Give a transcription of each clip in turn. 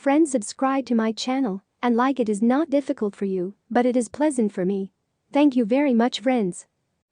Friends, subscribe to my channel and like it is not difficult for you, but it is pleasant for me. Thank you very much, friends.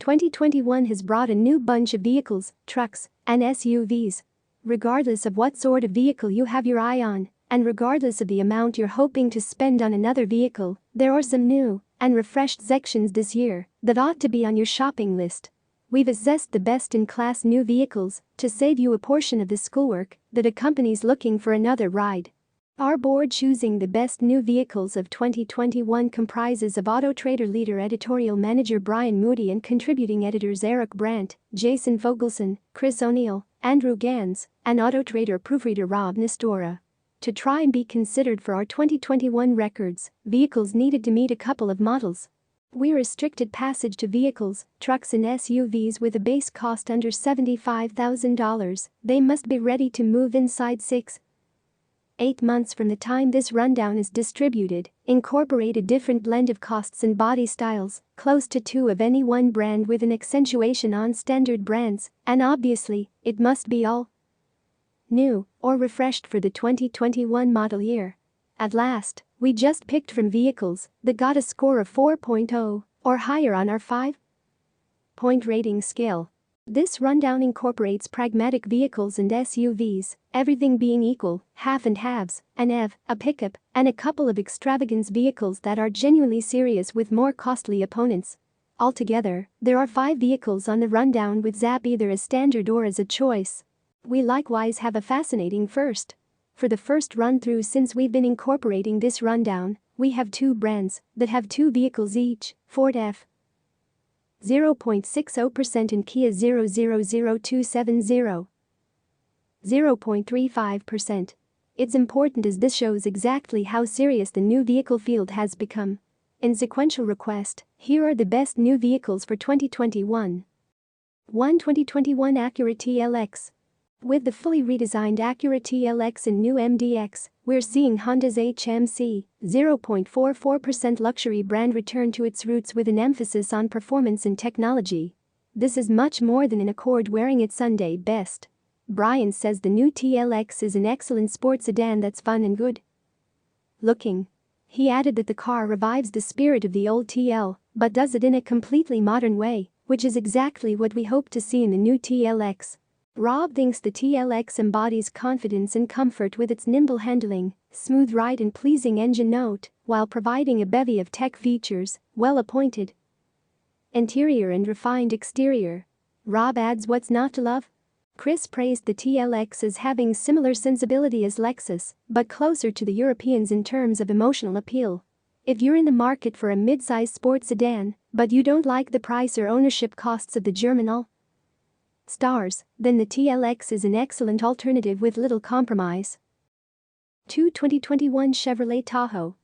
2021 has brought a new bunch of vehicles, trucks, and SUVs. Regardless of what sort of vehicle you have your eye on, and regardless of the amount you're hoping to spend on another vehicle, there are some new and refreshed sections this year that ought to be on your shopping list. We've assessed the best-in-class new vehicles to save you a portion of the schoolwork that accompanies looking for another ride. Our board choosing the best new vehicles of 2021 comprises of Auto Trader leader editorial manager Brian Moody and contributing editors Eric Brandt, Jason Fogelson, Chris O'Neill, Andrew Gans, and Auto Trader proofreader Rob Nestora. To try and be considered for our 2021 records, vehicles needed to meet a couple of models. We restricted passage to vehicles, trucks and SUVs with a base cost under $75,000. They must be ready to move inside 6-8 months from the time this rundown is distributed, incorporate a different blend of costs and body styles, close to 2 of any one brand with an accentuation on standard brands, and obviously, it must be all new or refreshed for the 2021 model year. At last, we just picked from vehicles that got a score of 4.0 or higher on our 5-point rating scale. This rundown incorporates pragmatic vehicles and SUVs, everything being equal, half and halves, an EV, a pickup, and a couple of extravagance vehicles that are genuinely serious with more costly opponents. Altogether, there are 5 vehicles on the rundown with ZAP either as standard or as a choice. We likewise have a fascinating first. For the first run-through since we've been incorporating this rundown, we have 2 brands that have 2 vehicles each, Ford F. 0.60% and Kia 000270. 0.35%. It's important as this shows exactly how serious the new vehicle field has become. In sequential request, here are the best new vehicles for 2021. 1. 2021 Acura TLX. With the fully redesigned Acura TLX and new MDX, we're seeing Honda's HMC 0.44% luxury brand return to its roots with an emphasis on performance and technology. This is much more than an Accord wearing its Sunday best. Brian says the new TLX is an excellent sports sedan that's fun and good looking. He added that the car revives the spirit of the old TL, but does it in a completely modern way, which is exactly what we hope to see in the new TLX. Rob thinks the TLX embodies confidence and comfort with its nimble handling, smooth ride and pleasing engine note, while providing a bevy of tech features, well-appointed interior and refined exterior. Rob adds what's not to love? Chris praised the TLX as having similar sensibility as Lexus, but closer to the Europeans in terms of emotional appeal. If you're in the market for a mid-size sports sedan, but you don't like the price or ownership costs of the German all-stars, then the TLX is an excellent alternative with little compromise. 2. 2021 Chevrolet Tahoe.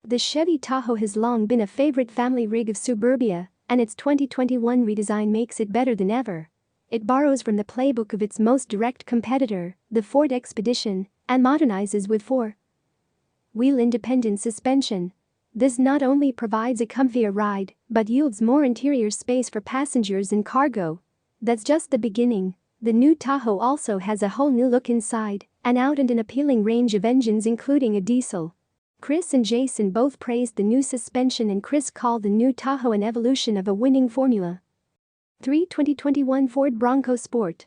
The Chevy Tahoe has long been a favorite family rig of suburbia, and its 2021 redesign makes it better than ever. It borrows from the playbook of its most direct competitor, the Ford Expedition, and modernizes with 4-wheel independent suspension. This not only provides a comfier ride, but yields more interior space for passengers and cargo. That's just the beginning. The new Tahoe also has a whole new look inside and out and an appealing range of engines including a diesel. Chris and Jason both praised the new suspension and Chris called the new Tahoe an evolution of a winning formula. 3. 2021 Ford Bronco Sport.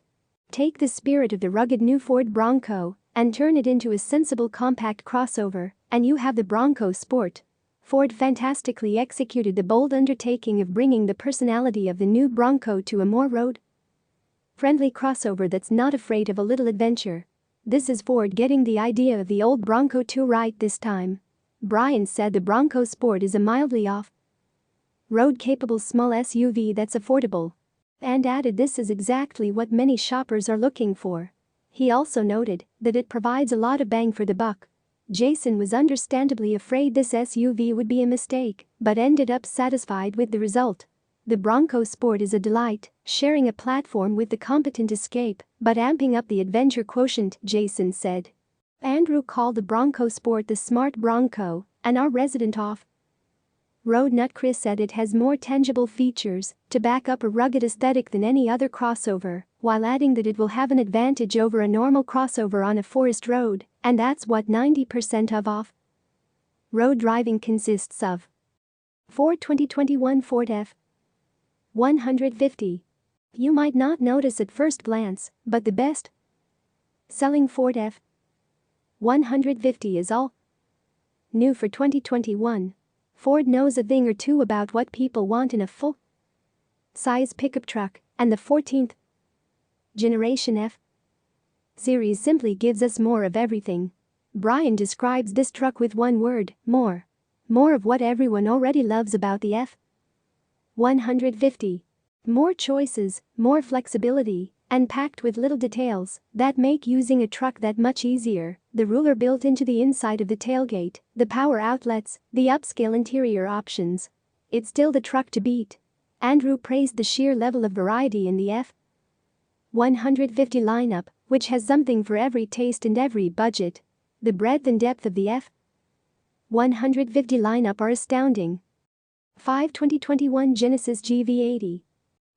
Take the spirit of the rugged new Ford Bronco and turn it into a sensible compact crossover, and you have the Bronco Sport. Ford fantastically executed the bold undertaking of bringing the personality of the new Bronco to a more road-friendly crossover that's not afraid of a little adventure. This is Ford getting the idea of the old Bronco 2 right this time. Brian said the Bronco Sport is a mildly off-road capable small SUV that's affordable, and added this is exactly what many shoppers are looking for. He also noted that it provides a lot of bang for the buck. Jason was understandably afraid this SUV would be a mistake, but ended up satisfied with the result. The Bronco Sport is a delight, sharing a platform with the competent Escape, but amping up the adventure quotient, Jason said. Andrew called the Bronco Sport the smart Bronco, and our resident off-road nut Chris said it has more tangible features to back up a rugged aesthetic than any other crossover, while adding that it will have an advantage over a normal crossover on a forest road, and that's what 90% of off-road driving consists of. Ford 2021 Ford F-150. You might not notice at first glance, but the best-selling Ford F-150 is all new for 2021. Ford knows a thing or two about what people want in a full-size pickup truck, and the 14th generation F-Series simply gives us more of everything. Brian describes this truck with one word: more. More of what everyone already loves about the F-150. More choices, more flexibility, and packed with little details that make using a truck that much easier. The ruler built into the inside of the tailgate, the power outlets, the upscale interior options. It's still the truck to beat. Andrew praised the sheer level of variety in the F-150 lineup, which has something for every taste and every budget. The breadth and depth of the F-150 lineup are astounding. 2021 Genesis GV80.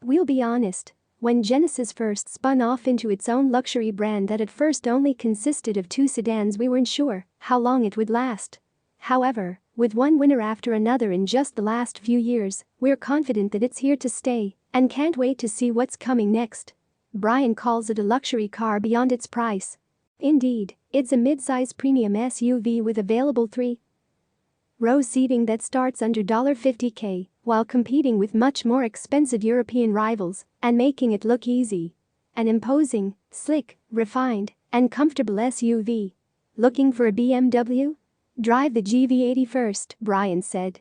We'll be honest, when Genesis first spun off into its own luxury brand that at first only consisted of 2 sedans, we weren't sure how long it would last. However, with one winner after another in just the last few years, we're confident that it's here to stay and can't wait to see what's coming next. Brian calls it a luxury car beyond its price. Indeed, it's a mid-size premium SUV with available 3-row seating that starts under $50K, while competing with much more expensive European rivals and making it look easy. An imposing, slick, refined, and comfortable SUV. Looking for a BMW? Drive the GV80 first, Brian said.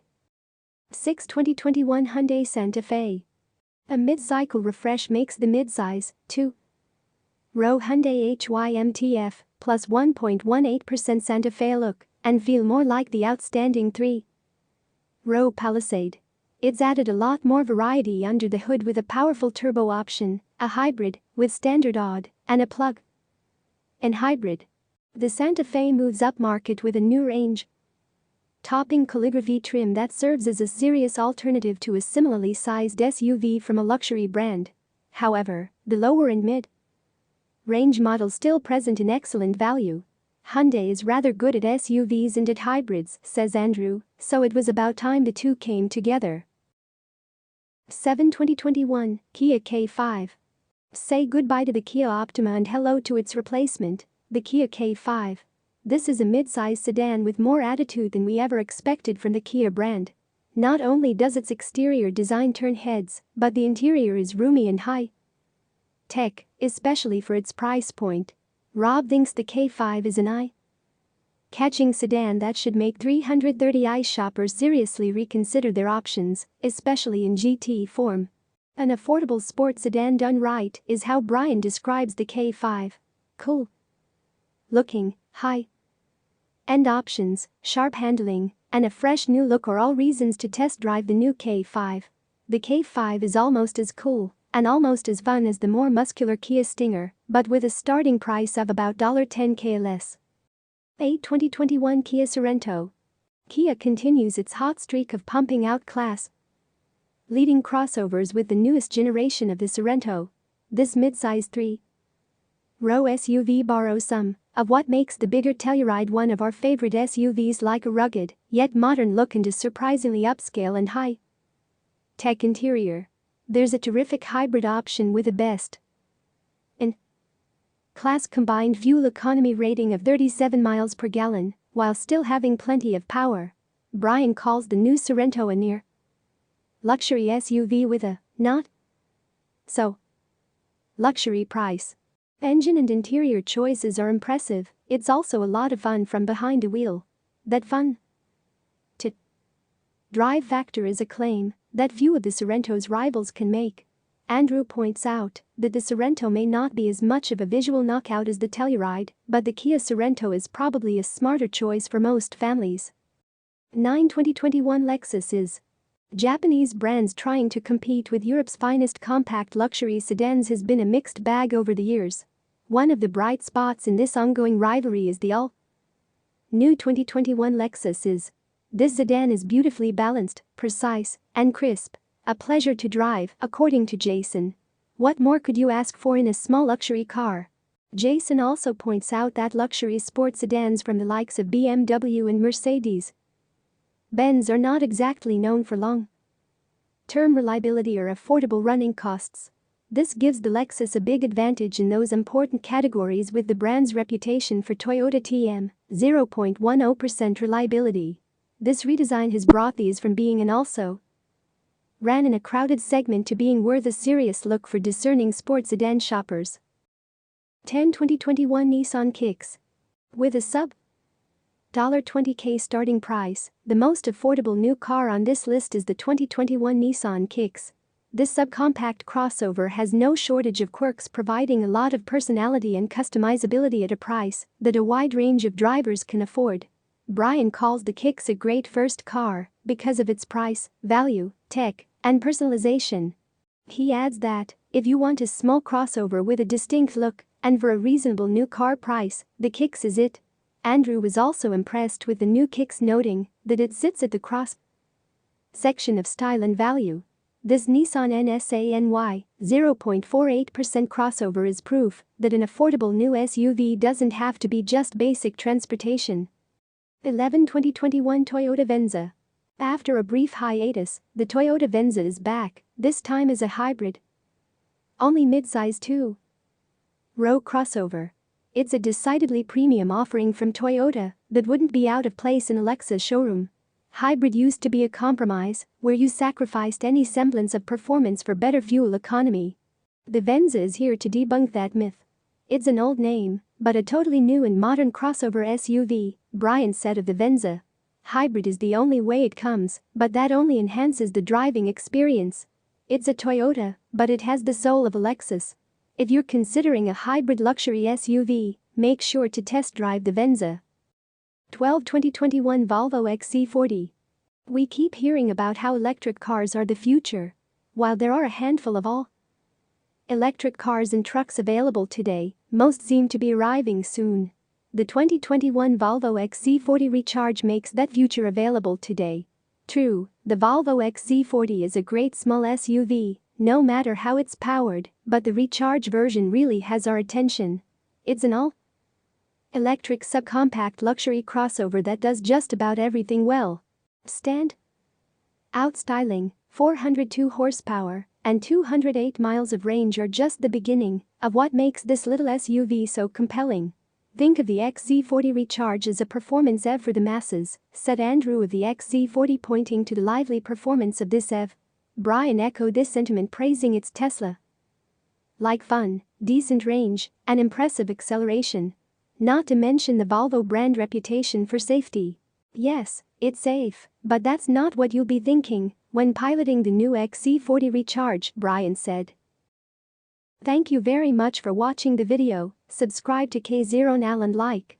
2021 Hyundai Santa Fe. A mid-cycle refresh makes the mid-size, 2-row Hyundai HYMTF plus 1.18% Santa Fe look and feel more like the outstanding 3-row Palisade. It's added a lot more variety under the hood with a powerful turbo option, a hybrid with standard odd, and a plug-in hybrid. The Santa Fe moves upmarket with a new range-topping calligraphy trim that serves as a serious alternative to a similarly sized SUV from a luxury brand. However, the lower and mid-range models still present in excellent value. Hyundai is rather good at SUVs and at hybrids, says Andrew, so it was about time the two came together. 2021 Kia K5. Say goodbye to the Kia Optima and hello to its replacement, the Kia K5. This is a mid-size sedan with more attitude than we ever expected from the Kia brand. Not only does its exterior design turn heads, but the interior is roomy and high-tech, especially for its price point. Rob thinks the K5 is an eye-catching sedan that should make 330i shoppers seriously reconsider their options, especially in GT form. An affordable sports sedan done right is how Brian describes the K5. Cool-looking, high-end options, sharp handling, and a fresh new look are all reasons to test drive the new K5. The K5 is almost as cool and almost as fun as the more muscular Kia Stinger, but with a starting price of about $10K less. 2021 Kia Sorento. Kia continues its hot streak of pumping out class-leading crossovers with the newest generation of the Sorento. This mid-size 3-row SUV borrows some of what makes the bigger Telluride one of our favorite SUVs, like a rugged, yet modern look and a surprisingly upscale and high-tech interior. There's a terrific hybrid option with a best-in-class combined fuel economy rating of 37 miles per gallon, while still having plenty of power. Brian calls the new Sorento a near luxury SUV with a not-so-luxury price. Engine and interior choices are impressive. It's also a lot of fun from behind the wheel. That fun to drive factor is a claim that few of the Sorento's rivals can make. Andrew points out that the Sorento may not be as much of a visual knockout as the Telluride, but the Kia Sorento is probably a smarter choice for most families. 2021 Lexus is. Japanese brands trying to compete with Europe's finest compact luxury sedans has been a mixed bag over the years. One of the bright spots in this ongoing rivalry is the all-new 2021 Lexus is. This sedan is beautifully balanced, precise, and crisp. A pleasure to drive, according to Jason. What more could you ask for in a small luxury car? Jason also points out that luxury sports sedans from the likes of BMW and Mercedes-Benz are not exactly known for long-term reliability or affordable running costs. This gives the Lexus a big advantage in those important categories, with the brand's reputation for Toyota TM 0.10% reliability. This redesign has brought these from being an also ran in a crowded segment to being worth a serious look for discerning sports sedan shoppers. 10 2021 Nissan Kicks. With a sub $20K starting price, the most affordable new car on this list is the 2021 Nissan Kicks. This subcompact crossover has no shortage of quirks, providing a lot of personality and customizability at a price that a wide range of drivers can afford. Brian calls the Kicks a great first car because of its price, value, tech, and personalization. He adds that, if you want a small crossover with a distinct look and for a reasonable new car price, the Kicks is it. Andrew was also impressed with the new Kicks, noting that it sits at the cross section of style and value. This Nissan NSANY 0.48% crossover is proof that an affordable new SUV doesn't have to be just basic transportation. 11 2021 Toyota Venza. After a brief hiatus, the Toyota Venza is back, this time as a hybrid. Only mid-size two-row crossover. It's a decidedly premium offering from Toyota that wouldn't be out of place in a Lexus showroom. Hybrid used to be a compromise where you sacrificed any semblance of performance for better fuel economy. The Venza is here to debunk that myth. It's an old name, but a totally new and modern crossover SUV, Brian said of the Venza. Hybrid is the only way it comes, but that only enhances the driving experience. It's a Toyota, but it has the soul of a Lexus. If you're considering a hybrid luxury SUV, make sure to test drive the Venza. 12 2021 Volvo XC40. We keep hearing about how electric cars are the future. While there are a handful of all-electric cars and trucks available today, most seem to be arriving soon. The 2021 Volvo XC40 Recharge makes that future available today. True, the Volvo XC40 is a great small SUV, no matter how it's powered, but the Recharge version really has our attention. It's an all-electric subcompact luxury crossover that does just about everything well. Stand-out styling, 402 horsepower, and 208 miles of range are just the beginning of what makes this little SUV so compelling. Think of the XC40 Recharge as a performance EV for the masses, said Andrew of the XC40, pointing to the lively performance of this EV. Brian echoed this sentiment, praising its Tesla-like fun, decent range, and impressive acceleration. Not to mention the Volvo brand reputation for safety. Yes, it's safe, but that's not what you'll be thinking when piloting the new XC40 Recharge, Brian said. Thank you very much for watching the video. Subscribe to K0 Now and like.